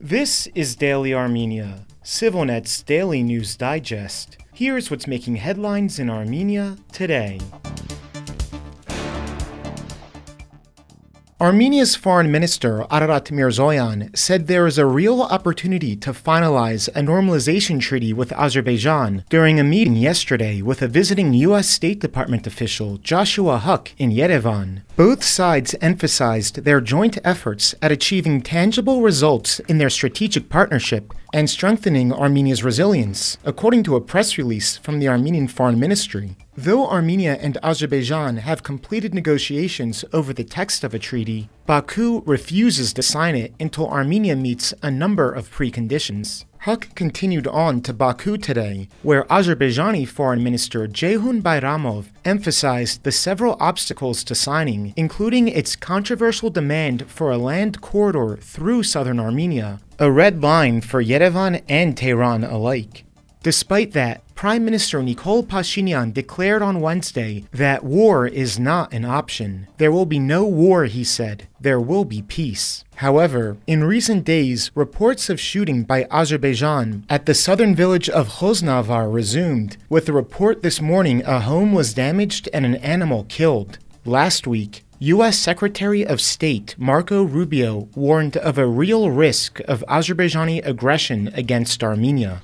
This is Daily Armenia, CivilNet's daily news digest. Here's what's making headlines in Armenia today. Armenia's Foreign Minister Ararat Mirzoyan said there is a real opportunity to finalize a normalization treaty with Azerbaijan during a meeting yesterday with a visiting U.S. State Department official, Joshua Huck, in Yerevan. Both sides emphasized their joint efforts at achieving tangible results in their strategic partnership and strengthening Armenia's resilience, according to a press release from the Armenian Foreign Ministry. Though Armenia and Azerbaijan have completed negotiations over the text of a treaty, Baku refuses to sign it until Armenia meets a number of preconditions. Huck continued on to Baku today, where Azerbaijani Foreign Minister Ceyhun Bayramov emphasized the several obstacles to signing, including its controversial demand for a land corridor through southern Armenia, a red line for Yerevan and Tehran alike. Despite that, Prime Minister Nikol Pashinyan declared on Wednesday that war is not an option. There will be no war, he said. There will be peace. However, in recent days, reports of shooting by Azerbaijan at the southern village of Khoznavar resumed, with a report this morning a home was damaged and an animal killed. Last week, U.S. Secretary of State Marco Rubio warned of a real risk of Azerbaijani aggression against Armenia.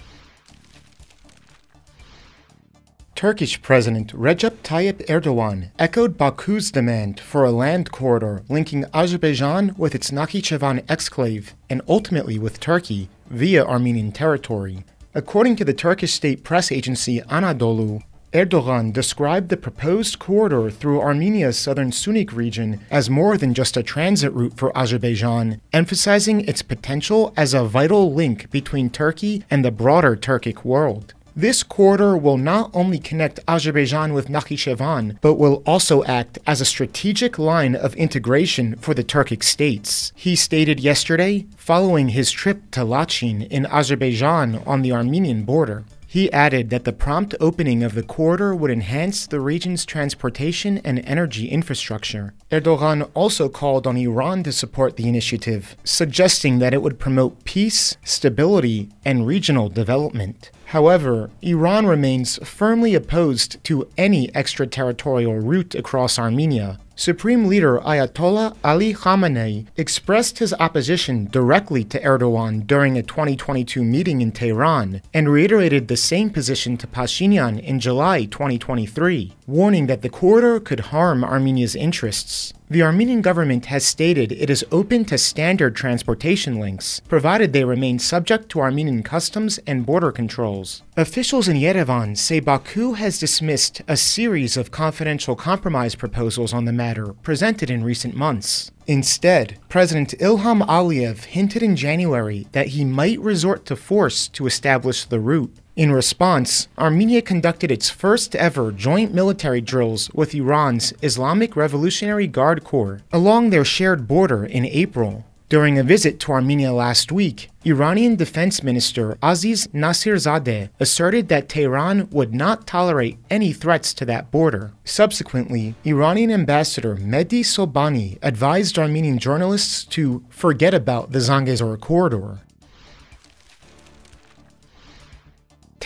Turkish President Recep Tayyip Erdogan echoed Baku's demand for a land corridor linking Azerbaijan with its Nakhichevan exclave and ultimately with Turkey via Armenian territory. According to the Turkish state press agency Anadolu, Erdogan described the proposed corridor through Armenia's southern Syunik region as more than just a transit route for Azerbaijan, emphasizing its potential as a vital link between Turkey and the broader Turkic world. This corridor will not only connect Azerbaijan with Nakhichevan, but will also act as a strategic line of integration for the Turkic states, he stated yesterday, following his trip to Lachin in Azerbaijan on the Armenian border. He added that the prompt opening of the corridor would enhance the region's transportation and energy infrastructure. Erdogan also called on Iran to support the initiative, suggesting that it would promote peace, stability, and regional development. However, Iran remains firmly opposed to any extraterritorial route across Armenia. Supreme Leader Ayatollah Ali Khamenei expressed his opposition directly to Erdogan during a 2022 meeting in Tehran and reiterated the same position to Pashinyan in July 2023, warning that the corridor could harm Armenia's interests. The Armenian government has stated it is open to standard transportation links, provided they remain subject to Armenian customs and border controls. Officials in Yerevan say Baku has dismissed a series of confidential compromise proposals on the matter presented in recent months. Instead, President Ilham Aliyev hinted in January that he might resort to force to establish the route. In response, Armenia conducted its first ever joint military drills with Iran's Islamic Revolutionary Guard Corps along their shared border in April. During a visit to Armenia last week, Iranian Defense Minister Aziz Nasirzadeh asserted that Tehran would not tolerate any threats to that border. Subsequently, Iranian Ambassador Mehdi Sobhani advised Armenian journalists to forget about the Zangezur corridor.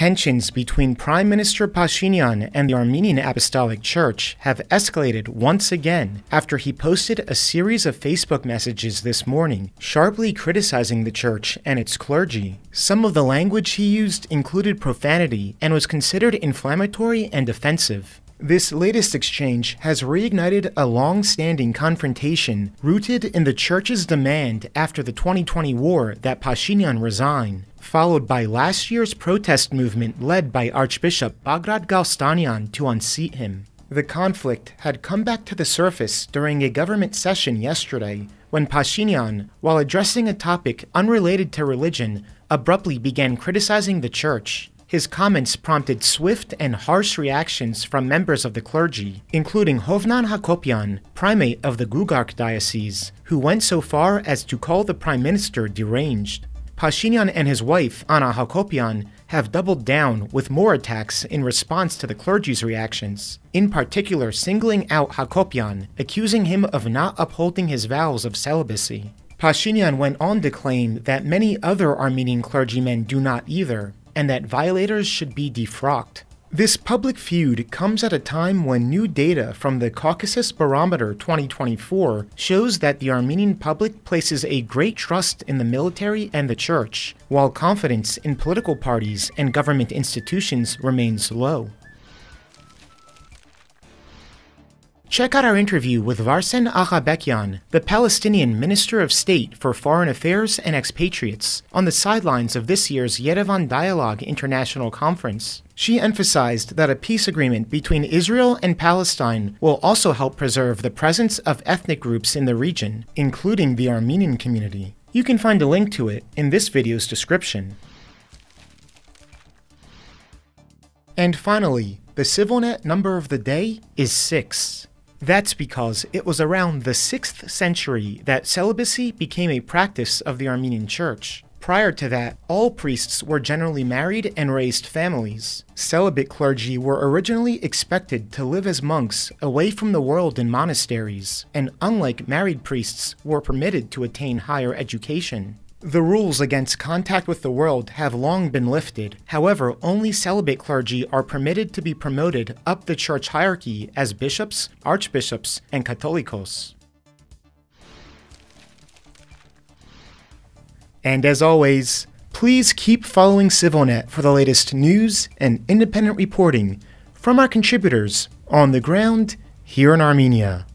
Tensions between Prime Minister Pashinyan and the Armenian Apostolic Church have escalated once again after he posted a series of Facebook messages this morning, sharply criticizing the church and its clergy. Some of the language he used included profanity and was considered inflammatory and offensive. This latest exchange has reignited a long-standing confrontation rooted in the church's demand after the 2020 war that Pashinyan resign, followed by last year's protest movement led by Archbishop Bagrat Galstanian to unseat him. The conflict had come back to the surface during a government session yesterday when Pashinyan, while addressing a topic unrelated to religion, abruptly began criticizing the church. His comments prompted swift and harsh reactions from members of the clergy, including Hovnan Hakopian, primate of the Gugark diocese, who went so far as to call the prime minister deranged. Pashinyan and his wife, Anna Hakopian, have doubled down with more attacks in response to the clergy's reactions, in particular singling out Hakopian, accusing him of not upholding his vows of celibacy. Pashinyan went on to claim that many other Armenian clergymen do not either, and that violators should be defrocked. This public feud comes at a time when new data from the Caucasus Barometer 2024 shows that the Armenian public places a great trust in the military and the church, while confidence in political parties and government institutions remains low. Check out our interview with Varsen Aghabekyan, the Palestinian Minister of State for Foreign Affairs and Expatriates, on the sidelines of this year's Yerevan Dialogue International Conference. She emphasized that a peace agreement between Israel and Palestine will also help preserve the presence of ethnic groups in the region, including the Armenian community. You can find a link to it in this video's description. And finally, the ＳiviLNet number of the day is 6. That's because it was around the 6th century that celibacy became a practice of the Armenian Church. Prior to that, all priests were generally married and raised families. Celibate clergy were originally expected to live as monks away from the world in monasteries, and unlike married priests, were permitted to attain higher education. The rules against contact with the world have long been lifted. However, only celibate clergy are permitted to be promoted up the church hierarchy as bishops, archbishops, and catholicos. And as always, please keep following ＳiviLNet for the latest news and independent reporting from our contributors on the ground here in Armenia.